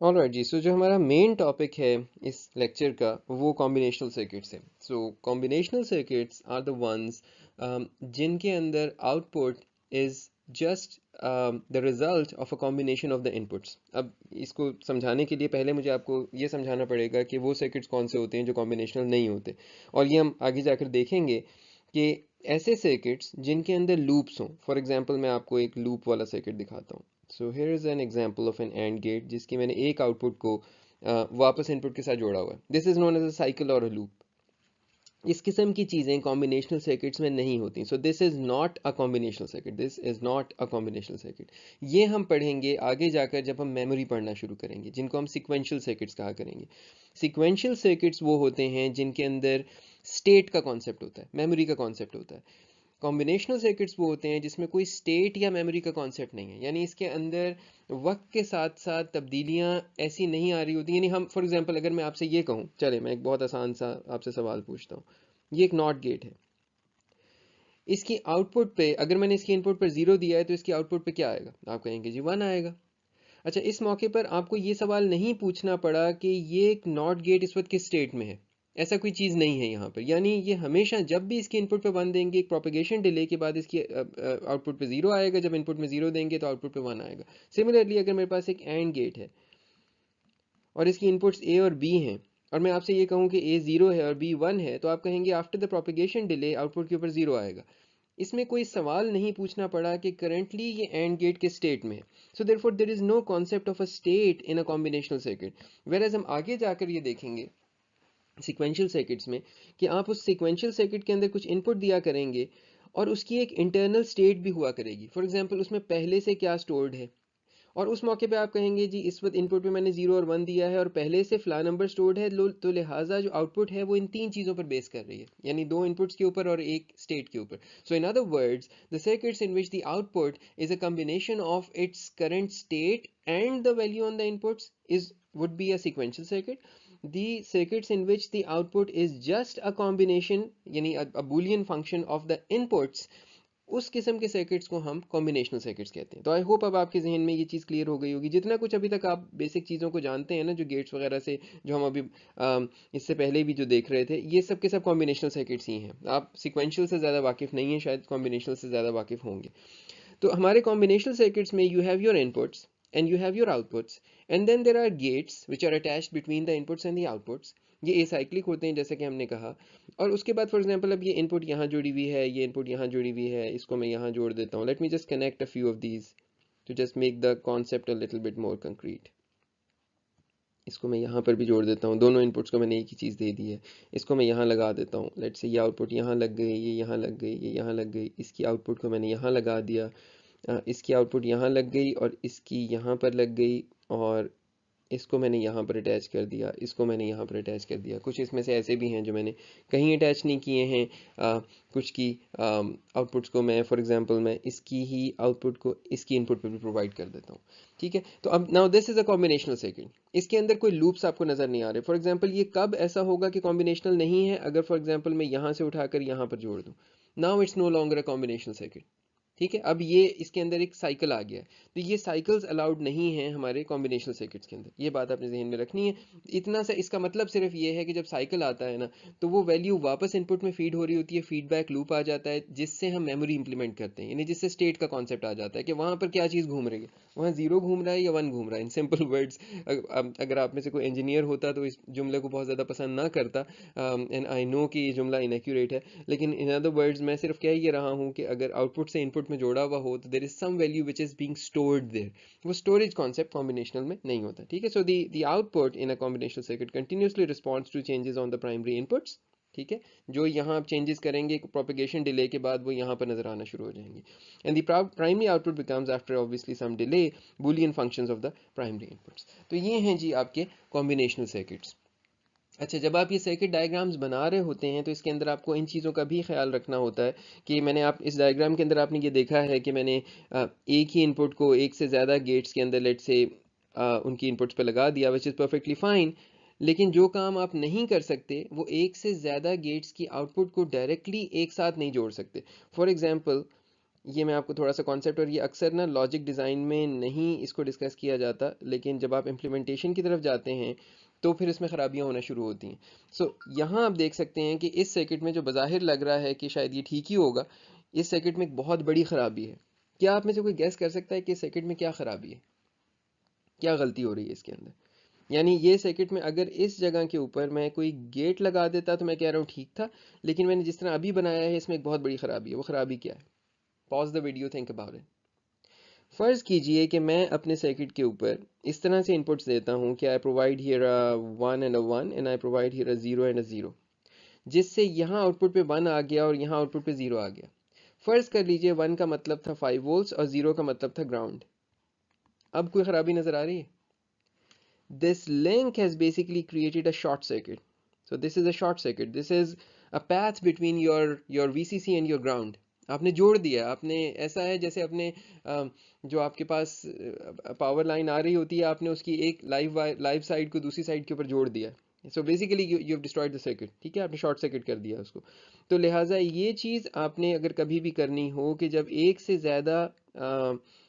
Alright जी, सो जो हमारा main topic है इस लेक्चर का वो कॉम्बिनेशनल सर्किट्स है। So combinational circuits are the ones जिनके अंदर output is just the result of a combination of the inputs. अब इसको समझाने के लिए पहले मुझे आपको ये समझाना पड़ेगा कि वो सर्किट्स कौन से होते हैं जो कॉम्बिनेशनल नहीं होते, और ये हम आगे जाकर देखेंगे कि ऐसे सर्किट्स जिनके अंदर लूप्स हों। फॉर एग्जांपल मैं आपको एक लूप वाला सर्किट दिखाता हूँ। So here is an example of an and gate जिसकी मैंने एक आउटपुट को वापस इनपुट के साथ जोड़ा हुआ है। This is known as a cycle और अ लूप। इस किस्म की चीज़ें कॉम्बिनेशनल सर्किट्स में नहीं होती। So this is not a combinational circuit, this is not a combinational circuit. ये हम पढ़ेंगे आगे जाकर जब हम मेमोरी पढ़ना शुरू करेंगे, जिनको हम सिक्वेंशियल सर्किट्स कहा करेंगे। सिक्वेंशियल सर्किट्स वो होते हैं जिनके अंदर स्टेट का कॉन्सेप्ट होता है, मेमोरी का कॉन्सेप्ट होता है। कॉम्बिनेशनल सर्किट्स वो होते हैं जिसमें कोई स्टेट या मेमोरी का कॉन्सेप्ट नहीं है, यानी इसके अंदर वक्त के साथ साथ तब्दीलियां ऐसी नहीं आ रही होती। यानी हम फॉर एग्जांपल अगर मैं आपसे ये कहूँ, चले मैं एक बहुत आसान सा आपसे सवाल पूछता हूँ। ये एक नॉट गेट है, इसकी आउटपुट पे अगर मैंने इसकी इनपुट पर जीरो दिया है तो इसकी आउटपुट पे क्या आएगा? आप कहेंगे जी वन आएगा। अच्छा, इस मौके पर आपको ये सवाल नहीं पूछना पड़ा कि ये एक नॉट गेट इस वक्त किस स्टेट में है। ऐसा कोई चीज़ नहीं है यहाँ पर, यानी ये हमेशा जब भी इसके इनपुट पे वन देंगे, एक प्रोपेगेशन डिले के बाद इसकी आउटपुट पे जीरो आएगा। जब इनपुट में जीरो देंगे तो आउटपुट पे वन आएगा। सिमिलरली अगर मेरे पास एक एंड गेट है और इसकी इनपुट्स ए और बी हैं, और मैं आपसे ये कहूँ कि ए जीरो है और बी वन है, तो आप कहेंगे after the propagation delay output के ऊपर जीरो आएगा। इसमें कोई सवाल नहीं पूछना पड़ा कि करंटली ये एंड गेट के स्टेट में है। So therefore there is no concept of a state in a combinational circuit. Where हम आगे जाकर ये देखेंगे सीक्वेंशियल सर्किट्स में कि आप उस सीक्वेंशियल सर्किट के अंदर कुछ इनपुट दिया करेंगे और उसकी एक इंटरनल स्टेट भी हुआ करेगी। फॉर एग्जांपल उसमें पहले से क्या स्टोर्ड है, और उस मौके पे आप कहेंगे जी इस वक्त इनपुट में मैंने जीरो और वन दिया है और पहले से फला नंबर स्टोर्ड है, तो लिहाजा जो आउटपुट है वो इन तीन चीज़ों पर बेस कर रही है, यानी दो इनपुट्स के ऊपर और एक स्टेट के ऊपर। So in other words the circuits in which the output is a combination of its current state and the value on the inputs is would be a sequential circuit. The circuits in which the output is just a combination, यानी a boolean function of the inputs, उस किस्म के circuits को हम combinational circuits कहते हैं। तो I hope अब आपके जहन में ये चीज़ क्लियर हो गई होगी। जितना कुछ अभी तक आप बेसिक चीज़ों को जानते हैं ना, जो गेट्स वगैरह से जो हम अभी इससे पहले भी जो देख रहे थे, ये सब के सब कॉम्बिनेशनल सर्किट्स ही हैं। आप सिक्वेंशियल से ज़्यादा वाकिफ़ नहीं हैं, शायद कॉम्बिनेशनल से ज़्यादा वाकिफ़ होंगे। तो हमारे कॉम्बिनेशनल सर्किट्स में you have your inputs and you have your outputs, and then there are gates which are attached between the inputs and the outputs. ये एसाइक्लिक होते हैं जैसे कि हमने कहा। और उसके बाद फॉर एग्जांपल अब ये इनपुट यहाँ जुड़ी हुई है, ये इनपुट यहाँ जुड़ी हुई है, इसको मैं यहाँ जोड़ देता हूँ। Let me just connect a few of these two just make the concept a little bit more concrete. इसको मैं यहाँ पर भी जोड़ देता हूँ, दोनों इनपुट्स को मैंने एक ही चीज़ दे दी है। इसको मैं यहाँ लगा देता हूँ। लेट्स से ये आउटपुट यहाँ लग गई, ये यहाँ लग गई, ये यहाँ लग गई। इसकी आउटपुट को मैंने यहाँ लगा दिया, इसकी आउटपुट यहाँ लग गई और इसकी यहाँ पर लग गई, और इसको मैंने यहाँ पर अटैच कर दिया, इसको मैंने यहाँ पर अटैच कर दिया। कुछ इसमें से ऐसे भी हैं जो मैंने कहीं अटैच नहीं किए हैं। कुछ की आउटपुट्स को मैं फॉर एग्जांपल मैं इसकी ही आउटपुट को इसकी इनपुट पर भी प्रोवाइड कर देता हूँ। ठीक है, तो अब now this is a combinational circuit. इसके अंदर कोई लूप्स आपको नजर नहीं आ रहे। फॉर एग्जांपल ये कब ऐसा होगा कि कॉम्बिनेशनल नहीं है? अगर फॉर एग्जांपल मैं यहाँ से उठाकर यहाँ पर जोड़ दूँ, now it's no longer a combinational circuit. ठीक है, अब ये इसके अंदर एक साइकिल आ गया है, तो ये साइकिल्स अलाउड नहीं है हमारे कॉम्बिनेशनल सर्किट्स के अंदर। ये बात आपने जहन में रखनी है। इतना सा इसका मतलब सिर्फ ये है कि जब साइकिल आता है ना, तो वो वैल्यू वापस इनपुट में फीड हो रही होती है, फीडबैक लूप आ जाता है जिससे हम मेमोरी इंप्लीमेंट करते हैं, यानी जिससे स्टेट का कॉन्सेप्ट आ जाता है कि वहाँ पर क्या चीज़ घूम रही है, वहाँ जीरो घूम रहा है या वन घूम रहा है। इन सिंपल वर्ड्स, अगर आप में से कोई इंजीनियर होता तो इस जुमले को बहुत ज़्यादा पसंद ना करता, एंड आई नो कि ये जुमला इनएक्यूरेट है, लेकिन इन अदर वर्ड्स मैं सिर्फ कह ये रहा हूँ कि अगर आउटपुट से इनपुट में जोड़ा हुआ हो तो there is some value which is being stored there. वो स्टोरेज कॉन्सेप्ट कॉम्बिनेशनल में नहीं होता। ठीक है, so the output in a combinational circuit continuously responds to changes on the primary inputs. ठीक है, जो यहाँ आप चेंजेस करेंगे प्रोपेगेशन डिले के बाद वो यहाँ पर नजर आना शुरू हो जाएंगे, and the primary output becomes after obviously some delay Boolean functions of the primary inputs. तो ये हैं जी आपके कॉम्बिनेशनल सर्किट्स। अच्छा, जब आप ये सर्किट डायग्राम्स बना रहे होते हैं तो इसके अंदर आपको इन चीज़ों का भी ख्याल रखना होता है कि मैंने आप इस डायग्राम के अंदर आपने ये देखा है कि मैंने एक ही इनपुट को एक से ज़्यादा गेट्स के अंदर लेट से उनकी इनपुट्स पे लगा दिया, विच इज़ परफेक्टली फाइन। लेकिन जो काम आप नहीं कर सकते वो एक से ज़्यादा गेट्स की आउटपुट को डायरेक्टली एक साथ नहीं जोड़ सकते। फॉर एग्जाम्पल ये मैं आपको थोड़ा सा कॉन्सेप्ट, और ये अक्सर ना लॉजिक डिज़ाइन में नहीं इसको डिस्कस किया जाता, लेकिन जब आप इम्प्लीमेंटेशन की तरफ जाते हैं तो फिर इसमें ख़राबियाँ होना शुरू होती हैं। सो यहाँ आप देख सकते हैं कि इस सर्किट में जो बज़ाहिर लग रहा है कि शायद ये ठीक ही होगा, इस सर्किट में एक बहुत बड़ी ख़राबी है। क्या आप में से कोई गैस कर सकता है कि इस सर्किट में क्या ख़राबी है, क्या गलती हो रही है इसके अंदर? यानी ये सर्किट में अगर इस जगह के ऊपर मैं कोई गेट लगा देता तो मैं कह रहा हूँ ठीक था, लेकिन मैंने जिस तरह अभी बनाया है इसमें एक बहुत बड़ी ख़राबी है। वो ख़राबी क्या है? Pause the video, think about it. फ़र्ज़ कीजिए कि मैं अपने सर्किट के ऊपर इस तरह से इनपुट्स देता हूँ कि I provide here a 1 and a 1 and I provide here a 0 and अ 0, जिससे यहाँ आउटपुट पे 1 आ गया और यहाँ आउटपुट पे 0 आ गया। फ़र्ज़ कर लीजिए 1 का मतलब था 5 वोल्ट्स और 0 का मतलब था ग्राउंड। अब कोई ख़राबी नज़र आ रही है? This link has basically created a short circuit. So this is a short circuit. This is a path between your VCC and your ground. आपने जोड़ दिया, आपने ऐसा है जैसे अपने जो आपके पास पावर लाइन आ रही होती है, आपने उसकी एक लाइव साइड को दूसरी साइड के ऊपर जोड़ दिया। So basically you have destroyed the circuit, ठीक है, आपने शॉर्ट सर्किट कर दिया उसको। तो लिहाजा ये चीज़ आपने अगर कभी भी करनी हो कि जब एक से ज़्यादा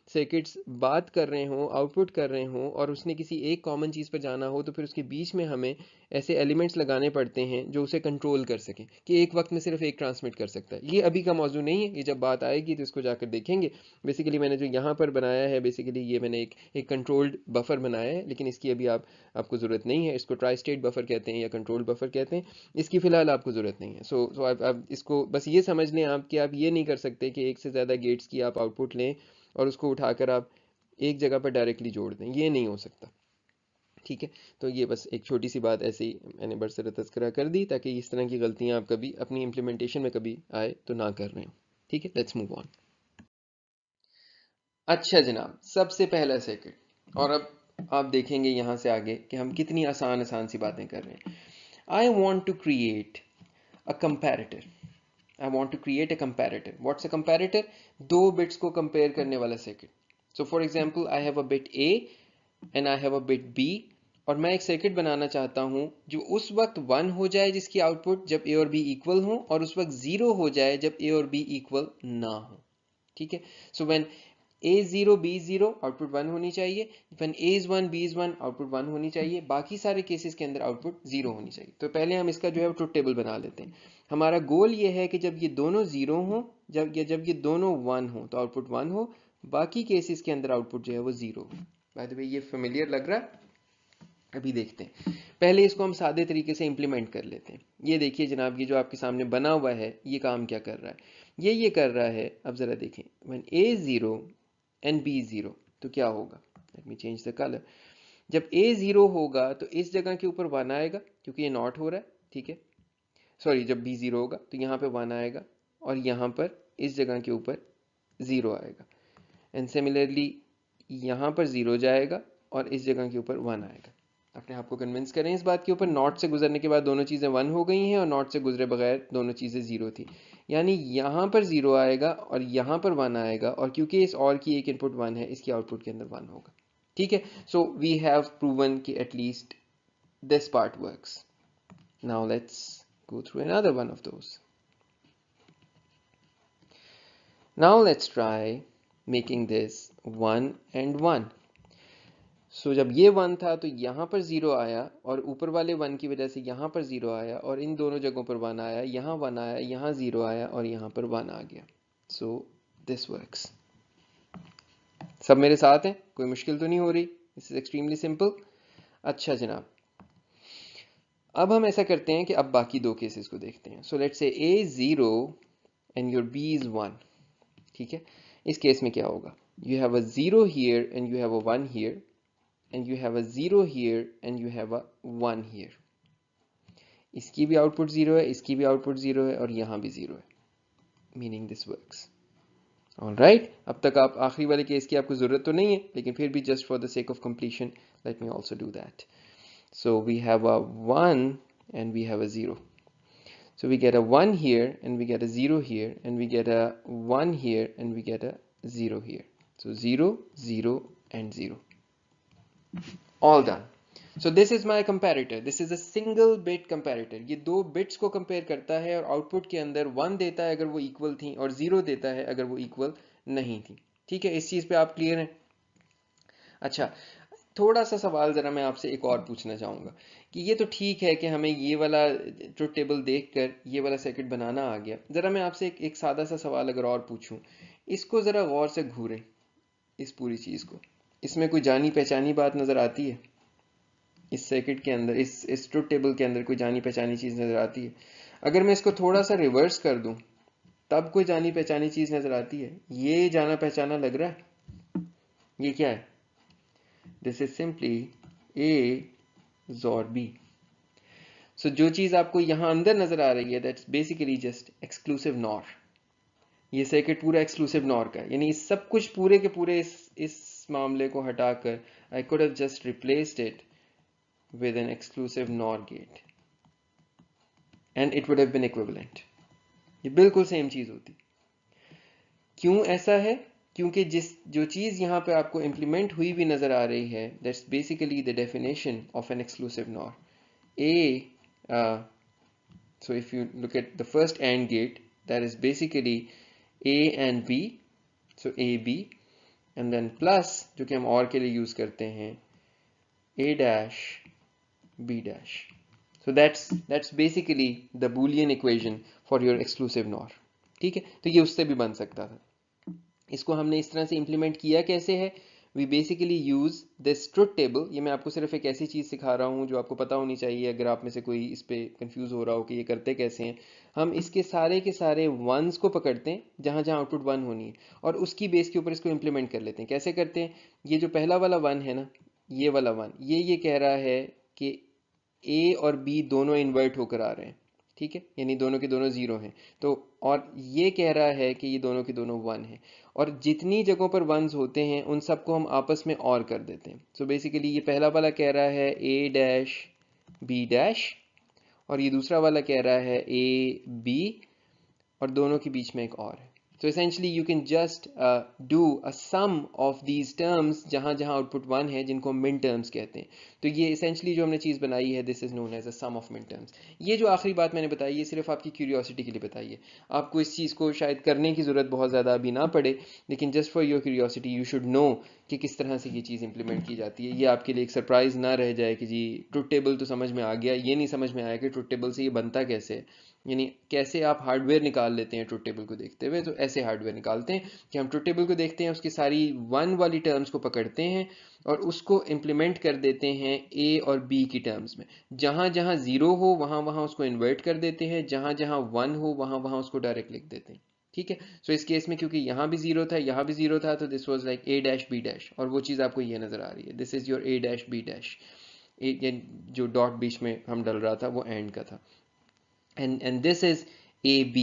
सर्किट्स बात कर रहे हों, आउटपुट कर रहे हों, और उसने किसी एक कॉमन चीज़ पर जाना हो, तो फिर उसके बीच में हमें ऐसे एलिमेंट्स लगाने पड़ते हैं जो उसे कंट्रोल कर सकें कि एक वक्त में सिर्फ एक ट्रांसमिट कर सकता है। ये अभी का मौजू नहीं है, ये जब बात आएगी तो इसको जाकर देखेंगे। बेसिकली मैंने जो यहाँ पर बनाया है, बेसिकली ये मैंने एक कंट्रोल्ड बफर बनाया है, लेकिन इसकी अभी आपको ज़रूरत नहीं है। इसको ट्राई स्टेट बफर कहते हैं या कंट्रोल्ड बफर कहते हैं। इसकी फ़िलहाल आपको ज़रूरत नहीं है। सो आप इसको बस ये समझ लें आप कि आप ये नहीं कर सकते कि एक से ज़्यादा गेट्स की आप आउटपुट लें और उसको उठाकर आप एक जगह पर डायरेक्टली जोड़ दें, ये नहीं हो सकता, ठीक है। तो ये बस एक छोटी सी बात ऐसे ही मैंने बरसर तज़किरा कर दी, ताकि इस तरह की गलतियां आप कभी अपनी इम्प्लीमेंटेशन में कभी आए तो ना कर रहे हो, ठीक है। Let's move on. अच्छा जनाब, सबसे पहला सर्किट, और अब आप देखेंगे यहाँ से आगे कि हम कितनी आसान आसान सी बातें कर रहे हैं। I want to create a comparator. I want to create a comparator. What's a comparator? दो बिट्स को कंपेयर करने वाला circuit. So for example, I have a bit A and I have a bit B, और मैं एक circuit बनाना चाहता हूं जो उस वक्त 1 हो जाए जिसकी आउटपुट जब ए और बी इक्वल हो, और उस वक्त 0 हो जाए जब ए और बी इक्वल ना हो, ठीक है। So when a is 0 b is 0 output 1 होनी चाहिए, when a is 1 b is 1 output 1 होनी चाहिए, बाकी सारे केसेस के अंदर आउटपुट 0 होनी चाहिए। तो पहले हम इसका जो है ट्रुथ टेबल बना लेते हैं। हमारा गोल ये है कि जब ये दोनों 0 हो, जब ये दोनों 1 हो तो आउटपुट 1 हो, बाकी केसेस के अंदर आउटपुट जो है वो 0 हो। बाय द वे, ये फेमिलियर लग रहा है? अभी देखते हैं। पहले इसको हम सादे तरीके से इंप्लीमेंट कर लेते हैं। ये देखिए जनाब, ये जो आपके सामने बना हुआ है ये काम क्या कर रहा है? ये कर रहा है, अब ज़रा देखें, when a is 0 and b is 0 तो क्या होगा? Let me change the colour. जब a 0 होगा तो इस जगह के ऊपर 1 आएगा, क्योंकि ये नॉट हो रहा है, ठीक है। सॉरी, जब b 0 होगा तो यहाँ पे 1 आएगा, और यहाँ पर इस जगह के ऊपर 0 आएगा। एंड सिमिलरली यहाँ पर 0 जाएगा और इस जगह के ऊपर 1 आएगा। अपने आप को कन्विंस करें इस बात के ऊपर, नॉट से गुजरने के बाद दोनों चीज़ें 1 हो गई हैं और नॉट से गुजरे बगैर दोनों चीज़ें 0 थी। यानी यहाँ पर 0 आएगा और यहाँ पर 1 आएगा, और क्योंकि इस और की एक इनपुट 1 है, इसकी आउटपुट के अंदर 1 होगा, ठीक है। सो वी हैव प्रूवन कि at least this part works. Now let's go through another one of those. Now let's try making this 1 and 1. सो जब ये 1 था तो यहाँ पर 0 आया, और ऊपर वाले 1 की वजह से यहाँ पर 0 आया, और इन दोनों जगहों पर 1 आया, यहाँ 1 आया, यहाँ 0 आया, और यहाँ पर 1 आ गया। So this works. सब मेरे साथ हैं? कोई मुश्किल तो नहीं हो रही? This is extremely simple. अच्छा जनाब, अब हम ऐसा करते हैं कि अब बाकी दो केसेस को देखते हैं। So let's say a is 0 and your b is 1, ठीक है। इस केस में क्या होगा? You have a 0 here and you have a 1 here, and you have a 0 here and you have a 1 here. इसकी भी आउटपुट 0 है, इसकी भी आउटपुट 0 है, और यहाँ भी 0 है, मीनिंग दिस वर्क्स। ऑलराइट, अब तक आप आखिरी वाले केस की आपको ज़रूरत तो नहीं है, लेकिन फिर भी just for the sake of completion let me also do that. So we have a 1 and we have a 0. So we get a 1 here and we get a 0 here, and we get a 1 here and we get a 0 here. So 0, 0 and 0. All done. So this is my comparator, this is a single bit comparator. ये दो bits को compare करता है और output के अंदर 1 देता है अगर वो इक्वल थी और 0 देता है अगर वो इक्वल नहीं थी। ठीक है, इस चीज पे आप क्लियर हैं? अच्छा, थोड़ा सा सवाल ज़रा मैं आपसे एक और पूछना चाहूँगा कि ये तो ठीक है कि हमें ये वाला ट्रुथ टेबल देखकर ये वाला सर्किट बनाना आ गया। ज़रा मैं आपसे एक सादा सा सवाल अगर और पूछूं, इसको ज़रा गौर से घूरें, इस पूरी चीज़ को। इसमें कोई जानी पहचानी बात नज़र आती है? इस सर्किट के अंदर, इस ट्रुथ टेबल के अंदर कोई जानी पहचानी चीज़ नज़र आती है? अगर मैं इसको थोड़ा सा रिवर्स कर दूं तब कोई जानी पहचानी चीज़ नज़र आती है? ये जाना पहचाना लग रहा है? ये क्या है? दिस इज सिंपली ए और बी। सो जो चीज आपको यहां अंदर नजर आ रही है that's basically just exclusive nor. ये सर्किट पूरा एक्सक्लूसिव नॉर का है, यानी सब कुछ पूरे के पूरे इस मामले को हटाकर I could have just replaced it with an exclusive NOR gate and it would have been equivalent. ये बिल्कुल सेम चीज होती। क्यों ऐसा है? क्योंकि जो चीज यहां पे आपको इंप्लीमेंट हुई भी नजर आ रही है that's basically the definition of N exclusive nor. A so if you look at the first AND gate, that is basically A and B, so AB, and then plus जो कि हम OR के लिए यूज करते हैं A dash B dash. So that's basically the Boolean equation for your exclusive NOR. ठीक है, तो ये उससे भी बन सकता था। इसको हमने इस तरह से इंप्लीमेंट किया कैसे है? We basically use this truth table. ये मैं आपको सिर्फ एक ऐसी चीज़ सिखा रहा हूँ जो आपको पता होनी चाहिए अगर आप में से कोई इस पे कंफ्यूज हो रहा हो कि ये करते कैसे हैं। हम इसके सारे के सारे वंस को पकड़ते हैं जहाँ जहाँ आउटपुट 1 होनी है और उसकी बेस के ऊपर इसको इंप्लीमेंट कर लेते हैं। कैसे करते हैं? ये जो पहला वाला 1 है ना, ये वाला 1, ये कह रहा है कि ए और बी दोनों इन्वर्ट होकर आ रहे हैं। ठीक है, यानी दोनों के दोनों जीरो हैं। तो और ये कह रहा है कि ये दोनों के दोनों 1 है और जितनी जगहों पर 1s होते हैं उन सबको हम आपस में और कर देते हैं। सो बेसिकली ये पहला वाला कह रहा है ए डैश बी डैश और ये दूसरा वाला कह रहा है ए बी और दोनों के बीच में एक और है। So essentially you can just do a sum of these terms जहाँ जहाँ आउटपुट 1 है जिनको हम min terms कहते हैं। तो ये essentially जो हमने चीज़ बनाई है this is known as a sum of min terms। ये जो आखिरी बात मैंने बताई ये सिर्फ आपकी क्यूरियोसिटी के लिए बताई है। आपको इस चीज़ को शायद करने की ज़रूरत बहुत ज़्यादा अभी ना पड़े, लेकिन just for your curiosity you should know कि किस तरह से ये चीज़ इंप्लीमेंट की जाती है। ये आपके लिए एक सरप्राइज़ ना रह जाए कि जी ट्रुथ टेबल तो समझ में आ गया, ये नहीं समझ में आया कि ट्रुथ टेबल से ये बनता कैसे है, यानी कैसे आप हार्डवेयर निकाल लेते हैं ट्रुथ टेबल को देखते हुए। तो ऐसे हार्डवेयर निकालते हैं कि हम ट्रुथ टेबल को देखते हैं, उसकी सारी 1 वाली टर्म्स को पकड़ते हैं और उसको इम्प्लीमेंट कर देते हैं ए और बी की टर्म्स में। जहाँ जहाँ 0 हो वहाँ वहाँ उसको इन्वर्ट कर देते हैं, जहाँ जहाँ 1 हो वहाँ वहाँ उसको डायरेक्ट लिख देते हैं। ठीक है, सो इस केस में क्योंकि यहाँ भी 0 था यहाँ भी 0 था तो this was like A dash B dash और वो चीज़ आपको ये नज़र आ रही है, this is your A dash B dash. जो डॉट बीच में हम डल रहा था वो एंड का था। And this is AB,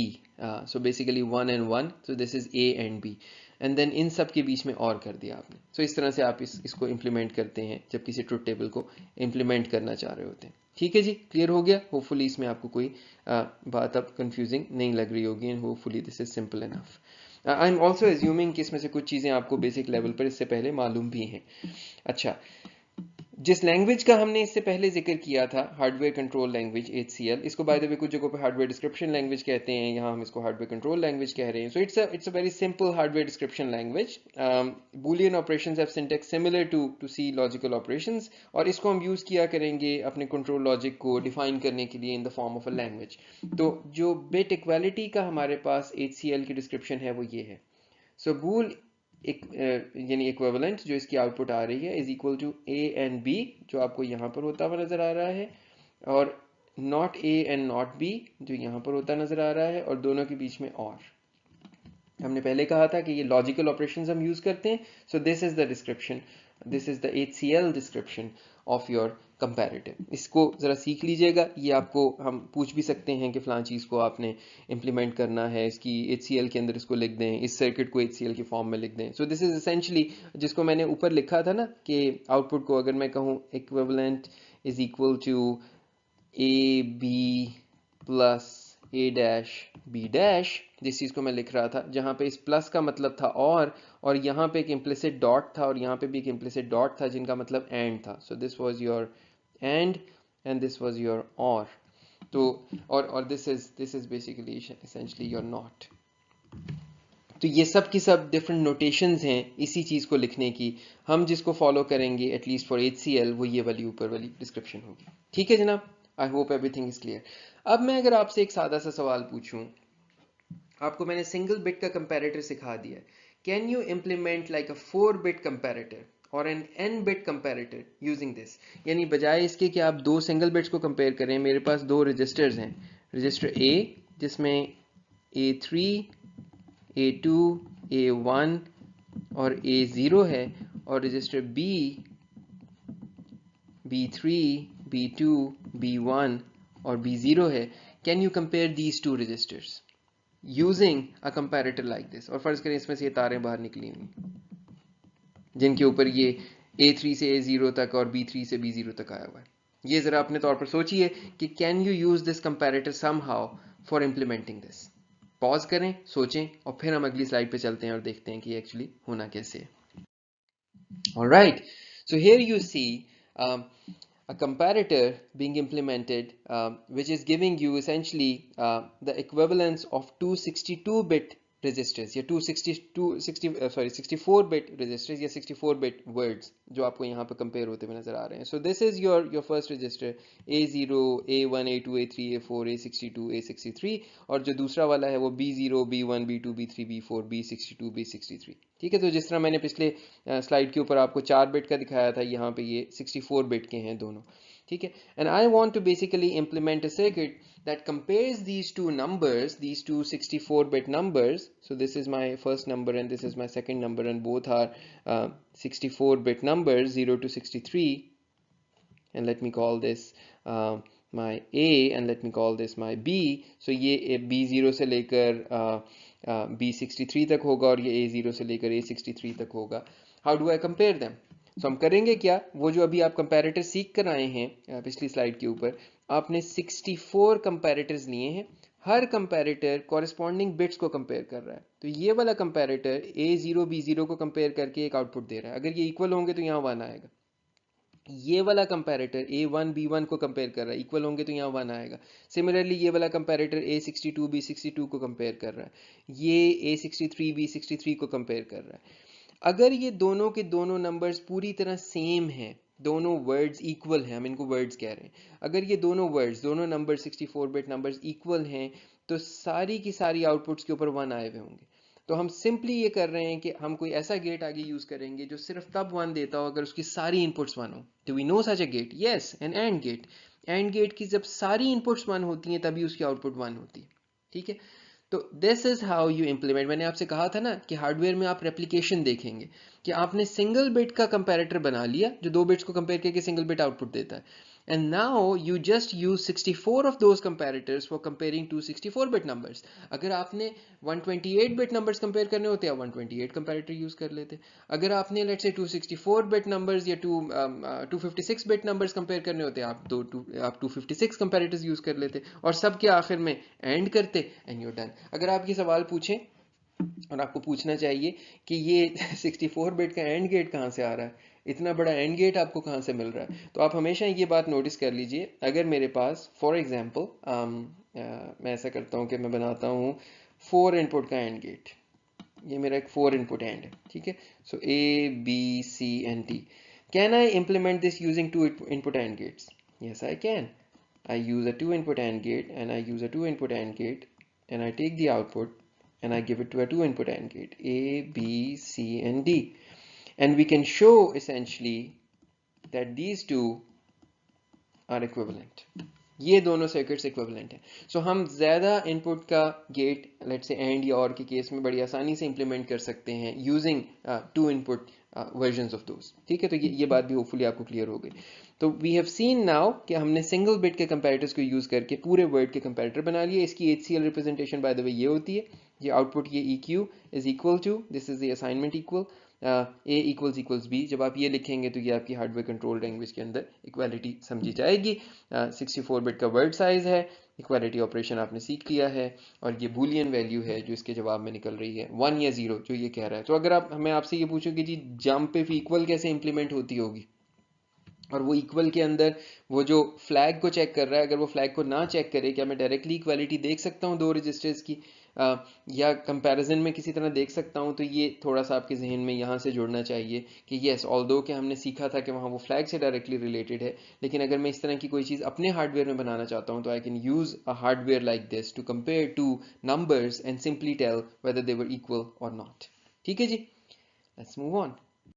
so basically 1 and 1, so this is A and B, and then इन सब के बीच में और कर दिया आपने। so इस तरह से आप इसको इम्प्लीमेंट करते हैं जब किसी ट्रुथ टेबल को इम्प्लीमेंट करना चाह रहे होते हैं। ठीक है जी, क्लियर हो गया? होपफुली इसमें आपको कोई बात अब कंफ्यूजिंग नहीं लग रही होगी and hopefully this is simple enough. I am also assuming कि इसमें से कुछ चीज़ें आपको बेसिक लेवल पर इससे पहले मालूम भी हैं। अच्छा, जिस लैंग्वेज का हमने इससे पहले जिक्र किया था, हार्डवेयर कंट्रोल लैंग्वेज HCL, इसको बाय द वे कुछ जगहों पे हार्डवेयर डिस्क्रिप्शन लैंग्वेज कहते हैं, यहाँ हम इसको हार्डवेयर कंट्रोल लैंग्वेज कह रहे हैं। So it's a very simple hardware description language. Boolean operations have syntax similar to C logical operations और इसको हम यूज किया करेंगे अपने कंट्रोल लॉजिक को डिफाइन करने के लिए in the form of a language. तो जो बिट इक्वालिटी का हमारे पास HCL की डिस्क्रिप्शन है वो ये है। सो बूल यानी इक्विवेलेंट जो इसकी आउटपुट आ रही है is equal to A and B जो आपको यहाँ पर होता हुआ नजर आ रहा है और not A and not be जो यहाँ पर होता नजर आ रहा है और दोनों के बीच में और। हमने पहले कहा था कि ये लॉजिकल ऑपरेशंस हम यूज करते हैं। So this is the description, this is the HCL description of your comparative. इसको जरा सीख लीजिएगा, ये आपको हम पूछ भी सकते हैं कि फलां चीज़ को आपने इंप्लीमेंट करना है, इसकी HCL के अंदर इसको लिख दें, इस सर्किट को HCL की फॉर्म में लिख दें। सो दिस इज एसेंशली जिसको मैंने ऊपर लिखा था ना कि आउटपुट को अगर मैं कहूँ equivalent is equal to A B plus A dash B dash, जिस चीज़ को मैं लिख रहा था जहाँ पे इस प्लस का मतलब था और यहाँ पे एक इम्प्लिसिट डॉट था और यहाँ पे भी एक इम्प्लिसिट डॉट था जिनका मतलब एंड था। So this was your and this was your or. तो और this is basically essentially your not. तो ये सब की सब डिफरेंट नोटेशंस हैं इसी चीज़ को लिखने की. हम जिसको फॉलो करेंगे एटलीस्ट फॉर HCL वो ये वाली ऊपर वाली डिस्क्रिप्शन होगी. ठीक है जनाब, I hope everything is clear. अब मैं अगर आपसे एक सादा सा सवाल पूछूं, आपको मैंने सिंगल बिट का कंपैरेटर सिखा दिया है. Can you implement like a 4 bit comparator और N n bit comparator using this? यानी बजाय इसके कि आप दो सिंगल बिट्स को कंपेयर करें, मेरे पास दो रजिस्टर्स हैं. रजिस्टर A जिसमें A3 A2 A1 और A0 है, और register B B3 B2 B1 और B0 है. Can you compare these two registers using a comparator like this? और फर्ज करें इसमें से ये तारें बाहर निकली हुई जिनके ऊपर ये A3 से A0 तक और B3 से B0 तक आया हुआ है. ये जरा अपने तौर पर सोचिए कि can you use this comparator somehow for implementing this. Pause करें, सोचें, और फिर हम अगली स्लाइड पे चलते हैं और देखते हैं कि एक्चुअली होना कैसे है. Alright, so here you see a comparator being implemented, which is giving you essentially the equivalence of two 62-bit registers या 64-bit registers या 64-bit words जो आपको यहाँ पे compare होते हुए नजर आ रहे हैं. So this is your first register A0, A1, A2, A3, A4, A62, A63, और जो दूसरा वाला है वो B0, B1, B2, B3, B4, B62, B63. ठीक है, तो जिस तरह मैंने पिछले स्लाइड के ऊपर आपको 4 बिट का दिखाया था, यहाँ पे ये 64 बिट के हैं दोनों. ठीक है, and I want to basically implement a circuit that compares these two numbers, these two 64-bit numbers. So this is my first number and this is my second number, and both are 64-bit numbers 0 to 63, and let me call this my A and let me call this my B. So ये B0 से लेकर B63 तक होगा और ये A0 से लेकर A63 तक होगा. How do I compare them? So हम करेंगे क्या, वो जो अभी आप कंपैरेटर सीख कर आए हैं पिछली स्लाइड के ऊपर, आपने 64 कंपैरेटर्स लिए हैं. हर कंपैरेटर कॉरेस्पॉन्डिंग बिट्स को कंपेयर कर रहा है. तो ये वाला कंपैरेटर A0 B0 को कंपेयर करके एक आउटपुट दे रहा है. अगर ये इक्वल होंगे तो यहाँ 1 आएगा. ये वाला कंपैरेटर A1 B1 को कंपेयर कर रहा है, इक्वल होंगे तो यहाँ 1 आएगा. सिमिलरली ये वाला कंपैरेटर A62 B62 को कंपेयर कर रहा है, ये A63 B63 को कंपेयर कर रहा है. अगर ये दोनों के दोनों नंबर्स पूरी तरह सेम हैं, दोनों वर्ड्स इक्वल हैं, हम इनको वर्ड्स कह रहे हैं, अगर ये दोनों वर्ड्स, दोनों नंबर 64-बिट नंबर्स इक्वल हैं, तो सारी की सारी आउटपुट्स के ऊपर 1 आए हुए होंगे. तो हम सिंपली ये कर रहे हैं कि हम कोई ऐसा गेट आगे यूज करेंगे जो सिर्फ तब 1 देता हो अगर उसकी सारी इनपुट्स 1 हो. Do we know such a gate? Yes, an and gate. And gate की जब सारी इनपुट्स 1 होती हैं तभी उसकी आउटपुट 1 होती है. ठीक है, तो this is how you implement. मैंने आपसे कहा था ना कि हार्डवेयर में आप रेप्लिकेशन देखेंगे कि आपने सिंगल बिट का कंपैरेटर बना लिया जो दो बिट्स को कंपेयर करके सिंगल बिट आउटपुट देता है, and now you just use 64 of those comparators for comparing two 64-bit numbers. अगर आपने 128-bit numbers compare करने होते हैं, 128 comparator use कर लेते. अगर आपने let's say 264-bit numbers या 256-bit numbers compare करने होते हैं, आप 256 comparators use कर लेते और सब के आखिर में AND करते and you're done. अगर आप ये सवाल पूछें और आपको पूछना चाहिए कि ये 64-बिट का एंड गेट कहाँ से आ रहा है, इतना बड़ा एंड गेट आपको कहाँ से मिल रहा है, तो आप हमेशा ये बात नोटिस कर लीजिए. अगर मेरे पास फॉर एग्जांपल मैं ऐसा करता हूँ कि मैं बनाता हूँ 4 इनपुट का एंड गेट. ये मेरा एक 4 इनपुट एंड है. ठीक है, so A B C and D. Can I implement this using 2 input and gates? Yes I can. I use a 2 input AND gate and I use a 2 input AND gate and I take the output and I give it to a 2 input AND gate A, B, C and D, and we can show essentially that these two are equivalent. ये दोनों circuits equivalent हैं. सो हम ज़्यादा input का get let's say and या और के case में बड़ी आसानी से इंप्लीमेंट कर सकते हैं using 2 input versions of those. ठीक है, तो ये बात भी होपफुली आपको क्लियर हो गई. तो वी हैव सीन नाउ कि हमने सिंगल बिट के कंपैरेटर्स को यूज़ करके पूरे वर्ड के कंपैरेटर बना लिए. इसकी HCL representation by the way ये होती है, ये आउटपुट ये EQ is equal to, this is the assignment equal A equals B. जब आप ये लिखेंगे तो ये आपकी हार्डवेयर कंट्रोल लैंग्वेज के अंदर इक्वालिटी समझी जाएगी. 64-बिट का वर्ड साइज है, इक्वालिटी ऑपरेशन आपने सीख लिया है, और ये बूलियन वैल्यू है जो इसके जवाब में निकल रही है 1 या 0 जो ये कह रहा है. तो अगर मैं आपसे ये पूछूं कि जी जंप इफ इक्वल कैसे इंप्लीमेंट होती होगी, और वो इक्वल के अंदर वो जो फ्लैग को चेक कर रहा है, अगर वो फ्लैग को ना चेक करे, क्या मैं डायरेक्टली इक्वालिटी देख सकता हूँ दो रजिस्टर्स की, या कंपैरिजन में किसी तरह देख सकता हूँ? तो ये थोड़ा सा आपके जहन में यहाँ से जुड़ना चाहिए कि येस, ऑल्दो कि हमने सीखा था कि वहाँ वो फ्लैग से डायरेक्टली रिलेटेड है, लेकिन अगर मैं इस तरह की कोई चीज़ अपने हार्डवेयर में बनाना चाहता हूँ तो I can use a hardware like this to compare two numbers and simply tell whether they were equal और नॉट। ठीक है जी, लेट्स मूव ऑन।